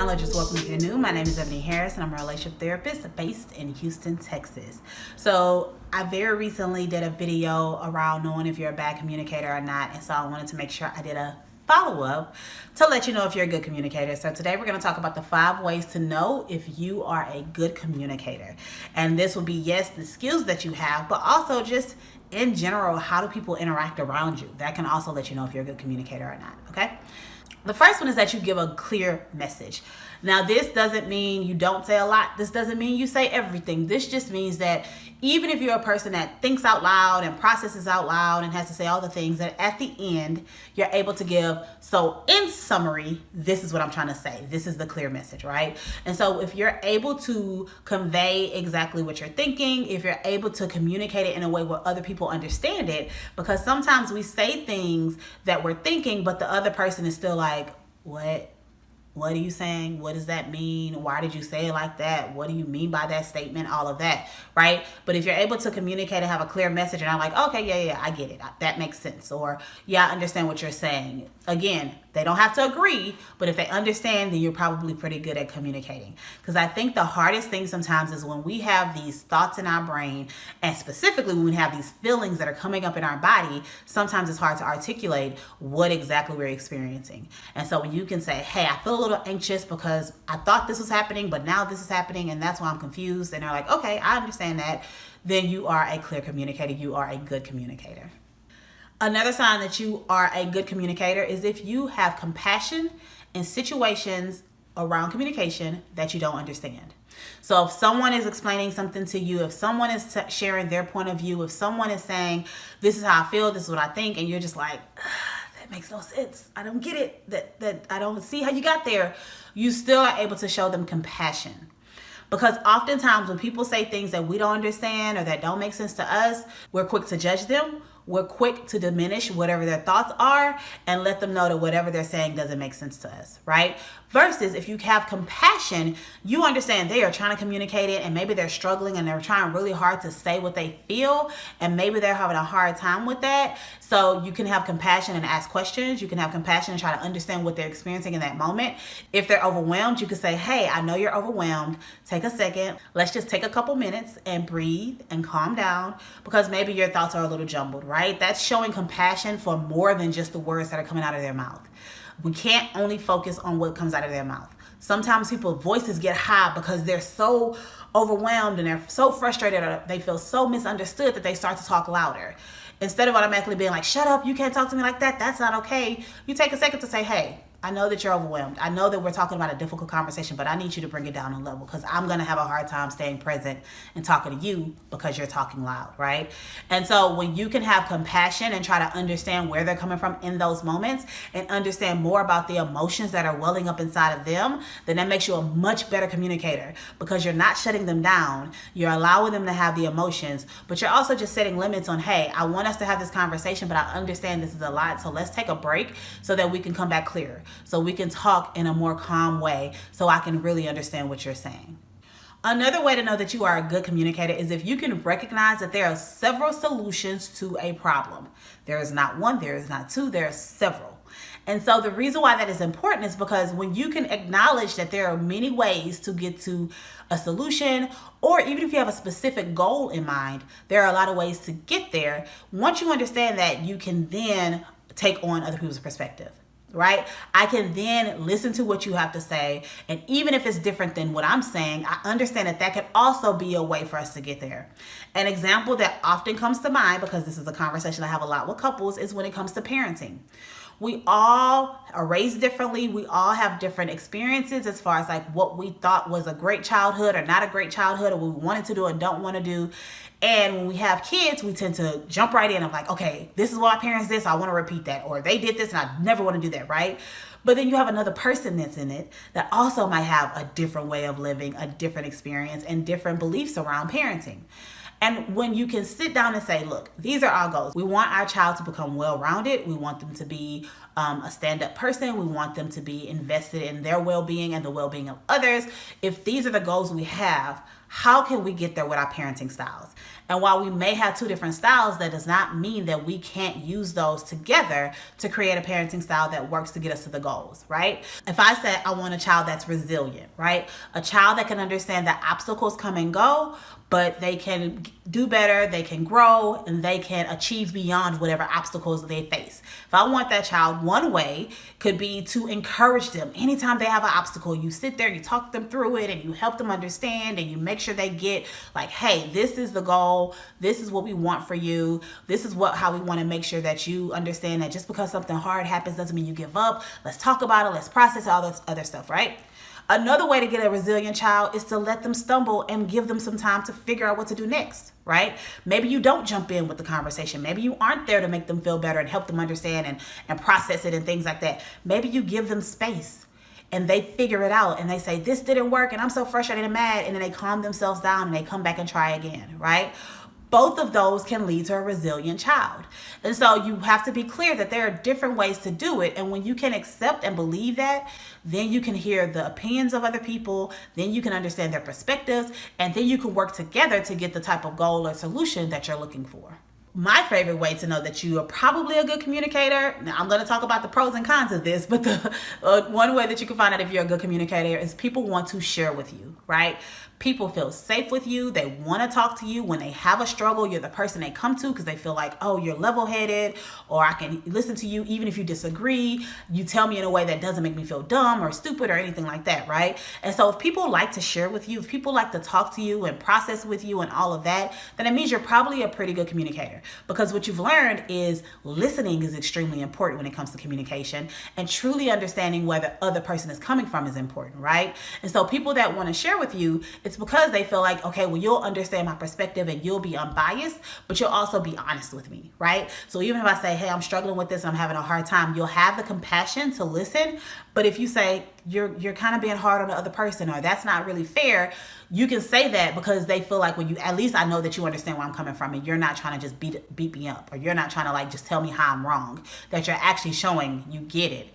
knowledge, welcome if you're new. My name is Eboni Harris and I'm a relationship therapist based in Houston, Texas. So I very recently did a video around knowing if you're a bad communicator or not, and so I wanted to make sure I did a follow-up to let you know if you're a good communicator. So today we're going to talk about the 5 ways to know if you are a good communicator. And this will be, yes, the skills that you have, but also just in general, how do people interact around you? That can also let you know if you're a good communicator or not, okay? The first one is that you give a clear message. Now, this doesn't mean you don't say a lot. This doesn't mean you say everything. This just means that even if you're a person that thinks out loud and processes out loud and has to say all the things, that at the end, you're able to give, so in summary, this is what I'm trying to say. This is the clear message, right? And so if you're able to convey exactly what you're thinking, if you're able to communicate it in a way where other people understand it, because sometimes we say things that we're thinking, but the other person is still like, what are you saying? What does that mean? Why did you say it like that? What do you mean by that statement? All of that, right? But if you're able to communicate and have a clear message and I'm like, okay, yeah, I get it. That makes sense. Or, yeah, I understand what you're saying. Again, they don't have to agree, but if they understand, then you're probably pretty good at communicating. Because I think the hardest thing sometimes is when we have these thoughts in our brain, and specifically when we have these feelings that are coming up in our body, sometimes it's hard to articulate what exactly we're experiencing. And so when you can say, hey, I feel a little anxious because I thought this was happening, but now this is happening, and that's why I'm confused. And they're like, okay, I understand that. Then you are a clear communicator. You are a good communicator. Another sign that you are a good communicator is if you have compassion in situations around communication that you don't understand. So if someone is explaining something to you, if someone is sharing their point of view, if someone is saying, this is how I feel, this is what I think, and you're just like, that makes no sense. I don't get it. That I don't see how you got there. You still are able to show them compassion. Because oftentimes when people say things that we don't understand or that don't make sense to us, we're quick to judge them. We're quick to diminish whatever their thoughts are and let them know that whatever they're saying doesn't make sense to us, right? Versus if you have compassion, you understand they are trying to communicate it and maybe they're struggling and they're trying really hard to say what they feel and maybe they're having a hard time with that. So you can have compassion and ask questions. You can have compassion and try to understand what they're experiencing in that moment. If they're overwhelmed, you can say, hey, I know you're overwhelmed. Take a second. Let's just take a couple minutes and breathe and calm down because maybe your thoughts are a little jumbled, right? That's showing compassion for more than just the words that are coming out of their mouth. We can't only focus on what comes out of their mouth. Sometimes people's voices get high because they're so overwhelmed and they're so frustrated or they feel so misunderstood that they start to talk louder. Instead of automatically being like, shut up, you can't talk to me like that, that's not okay. You take a second to say, hey, I know that you're overwhelmed. I know that we're talking about a difficult conversation, but I need you to bring it down a level because I'm going to have a hard time staying present and talking to you because you're talking loud, right? And so when you can have compassion and try to understand where they're coming from in those moments and understand more about the emotions that are welling up inside of them, then that makes you a much better communicator because you're not shutting them down. You're allowing them to have the emotions, but you're also just setting limits on, hey, I want us to have this conversation, but I understand this is a lot. So let's take a break so that we can come back clearer. So we can talk in a more calm way so I can really understand what you're saying. Another way to know that you are a good communicator is if you can recognize that there are several solutions to a problem. There is not one, there is not two, there are several. And so the reason why that is important is because when you can acknowledge that there are many ways to get to a solution, or even if you have a specific goal in mind, there are a lot of ways to get there. Once you understand that, you can then take on other people's perspective. Right? I can then listen to what you have to say. And even if it's different than what I'm saying, I understand that that could also be a way for us to get there. An example that often comes to mind, because this is a conversation I have a lot with couples, is when it comes to parenting. We all are raised differently. We all have different experiences as far as like what we thought was a great childhood or not a great childhood, or what we wanted to do and don't want to do. And when we have kids, we tend to jump right in of like, okay, this is what my parents did, so I want to repeat that. Or they did this and I never want to do that, right? But then you have another person that's in it that also might have a different way of living, a different experience, and different beliefs around parenting. And when you can sit down and say, look, these are our goals. We want our child to become well-rounded. We want them to be a stand-up person. We want them to be invested in their well-being and the well-being of others. If these are the goals we have, how can we get there with our parenting styles? And while we may have two different styles, that does not mean that we can't use those together to create a parenting style that works to get us to the goals, right? If I said I want a child that's resilient, right? A child that can understand that obstacles come and go, but they can do better, they can grow, and they can achieve beyond whatever obstacles they face. If I want that child, one way could be to encourage them. Anytime they have an obstacle, you sit there, you talk them through it, and you help them understand, and you make sure they get like, hey, this is the goal, this is what we want for you, this is how we want to make sure that you understand that just because something hard happens doesn't mean you give up. Let's talk about it, let's process all this other stuff, right? Another way to get a resilient child is to let them stumble and give them some time to figure out what to do next, right? Maybe you don't jump in with the conversation. Maybe you aren't there to make them feel better and help them understand and process it and things like that. Maybe you give them space and they figure it out and they say, this didn't work and I'm so frustrated and mad, and then they calm themselves down and they come back and try again, right? Both of those can lead to a resilient child. And so you have to be clear that there are different ways to do it. And when you can accept and believe that, then you can hear the opinions of other people, then you can understand their perspectives, and then you can work together to get the type of goal or solution that you're looking for. My favorite way to know that you are probably a good communicator, now I'm going to talk about the pros and cons of this, but the one way that you can find out if you're a good communicator is people want to share with you, right? People feel safe with you. They want to talk to you. When they have a struggle, you're the person they come to because they feel like, oh, you're level-headed, or I can listen to you even if you disagree. You tell me in a way that doesn't make me feel dumb or stupid or anything like that, right? And so if people like to share with you, if people like to talk to you and process with you and all of that, then it means you're probably a pretty good communicator, because what you've learned is listening is extremely important when it comes to communication, and truly understanding where the other person is coming from is important, right? And so people that want to share with you, it's because they feel like, okay, well, you'll understand my perspective and you'll be unbiased, but you'll also be honest with me, right? So even if I say, hey, I'm struggling with this and I'm having a hard time, you'll have the compassion to listen. But if you say, you're kind of being hard on the other person, or that's not really fair, you can say that because they feel like, well, at least I know that you understand where I'm coming from, and you're not trying to just beat me up, or you're not trying to like just tell me how I'm wrong, that you're actually showing you get it.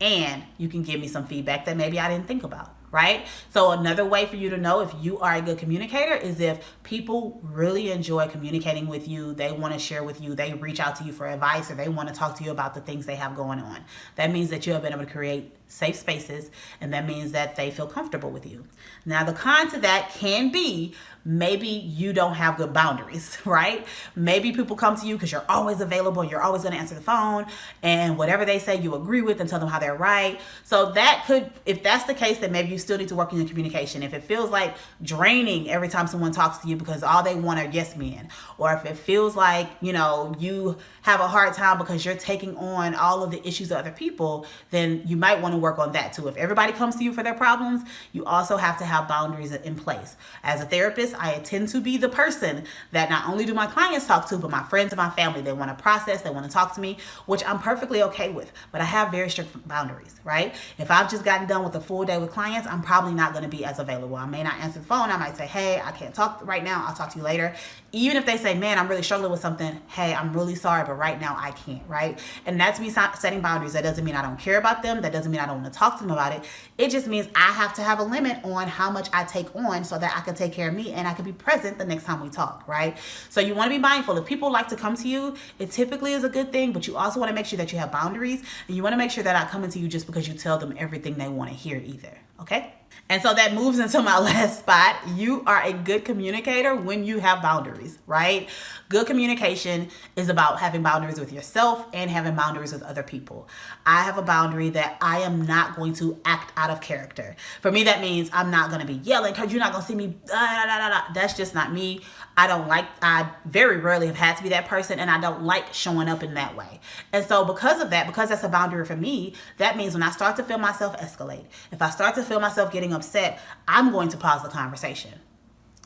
And you can give me some feedback that maybe I didn't think about, right? So another way for you to know if you are a good communicator is if people really enjoy communicating with you, they want to share with you, they reach out to you for advice, or they want to talk to you about the things they have going on. That means that you have been able to create safe spaces, and that means that they feel comfortable with you. Now, the con to that can be maybe you don't have good boundaries, right? Maybe people come to you because you're always available, you're always going to answer the phone, and whatever they say you agree with and tell them how they're right. So that could, if that's the case, then maybe you still need to work on your communication. If it feels like draining every time someone talks to you because all they want are yes men, or if it feels like, you have a hard time because you're taking on all of the issues of other people, then you might want to work on that too. If everybody comes to you for their problems, you also have to have boundaries in place. As a therapist, I tend to be the person that not only do my clients talk to, but my friends and my family. They want to process, they want to talk to me, which I'm perfectly okay with, but I have very strict boundaries, right? If I've just gotten done with a full day with clients, I'm probably not going to be as available. I may not answer the phone. I might say, hey, I can't talk right now, I'll talk to you later. Even if they say, man, I'm really struggling with something, hey, I'm really sorry, but right now I can't, right? And that's me setting boundaries. That doesn't mean I don't care about them. That doesn't mean I don't want to talk to them about it. It just means I have to have a limit on how much I take on so that I can take care of me and I can be present the next time we talk, right? So you want to be mindful. If people like to come to you, it typically is a good thing, but you also want to make sure that you have boundaries, and you want to make sure they're not coming to you just because you tell them everything they want to hear either, okay? And so that moves into my last spot. You are a good communicator when you have boundaries, right? Good communication is about having boundaries with yourself and having boundaries with other people. I have a boundary that I am not going to act out of character. For me, that means I'm not going to be yelling because you're not going to see me. That's just not me. I very rarely have had to be that person, and I don't like showing up in that way. And so because of that, because that's a boundary for me, that means when I start to feel myself escalate, if I start to feel myself getting upset, I'm going to pause the conversation.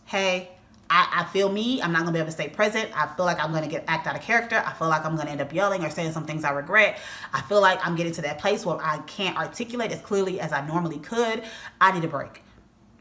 Hey, I feel me. I'm not going to be able to stay present. I feel like I'm going to act out of character. I feel like I'm going to end up yelling or saying some things I regret. I feel like I'm getting to that place where I can't articulate as clearly as I normally could. I need a break.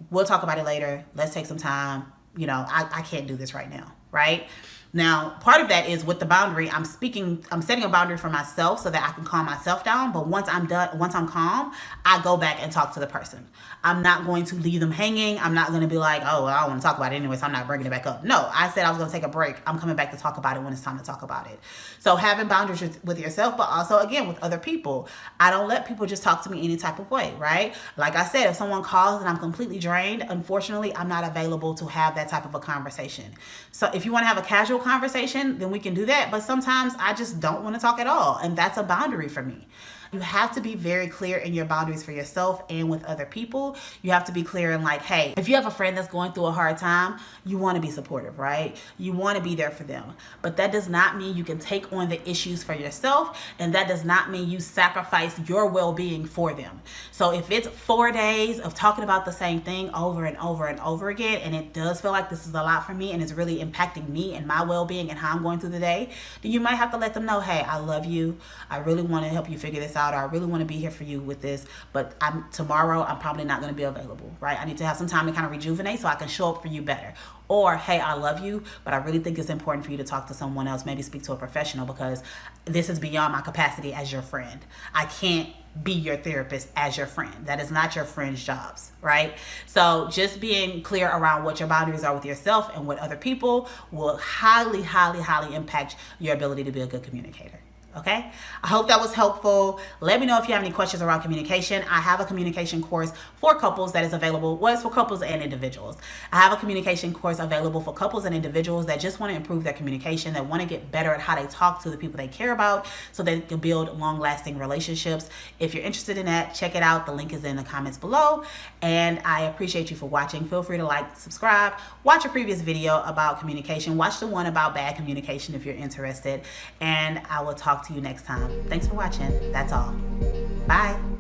We'll talk about it later. Let's take some time. I can't do this right now, right? Now, part of that is with the boundary, I'm setting a boundary for myself so that I can calm myself down. But once I'm calm, I go back and talk to the person. I'm not going to leave them hanging. I'm not going to be like, oh, well, I don't want to talk about it anyway, so I'm not bringing it back up. No, I said I was going to take a break. I'm coming back to talk about it when it's time to talk about it. So having boundaries with yourself, but also, again, with other people. I don't let people just talk to me any type of way, right? Like I said, if someone calls and I'm completely drained, unfortunately, I'm not available to have that type of a conversation. So if you want to have a casual conversation, then we can do that. But sometimes I just don't want to talk at all. And that's a boundary for me. You have to be very clear in your boundaries for yourself and with other people. You have to be clear in like, hey, if you have a friend that's going through a hard time, you want to be supportive, right? You want to be there for them. But that does not mean you can take on the issues for yourself. And that does not mean you sacrifice your well-being for them. So if it's 4 days of talking about the same thing over and over and over again, and it does feel like this is a lot for me and it's really impacting me and my well-being and how I'm going through the day, then you might have to let them know, hey, I love you. I really want to help you figure this out. Or I really want to be here for you with this, but tomorrow I'm probably not going to be available, right? I need to have some time to kind of rejuvenate so I can show up for you better. Or, hey, I love you, but I really think it's important for you to talk to someone else, maybe speak to a professional, because this is beyond my capacity as your friend. I can't be your therapist as your friend. That is not your friend's jobs, right? So just being clear around what your boundaries are with yourself and with other people will highly, highly, highly impact your ability to be a good communicator. Okay, I hope that was helpful. Let me know if you have any questions around communication. I have a communication course for couples that is available. Well, it's for couples and individuals. I have a communication course available for couples and individuals that just want to improve their communication, that want to get better at how they talk to the people they care about so they can build long-lasting relationships. If you're interested in that, check it out. The link is in the comments below. And I appreciate you for watching. Feel free to like, subscribe, watch a previous video about communication. Watch the one about bad communication if you're interested. And I will talk to you next time. Thanks for watching. That's all. Bye.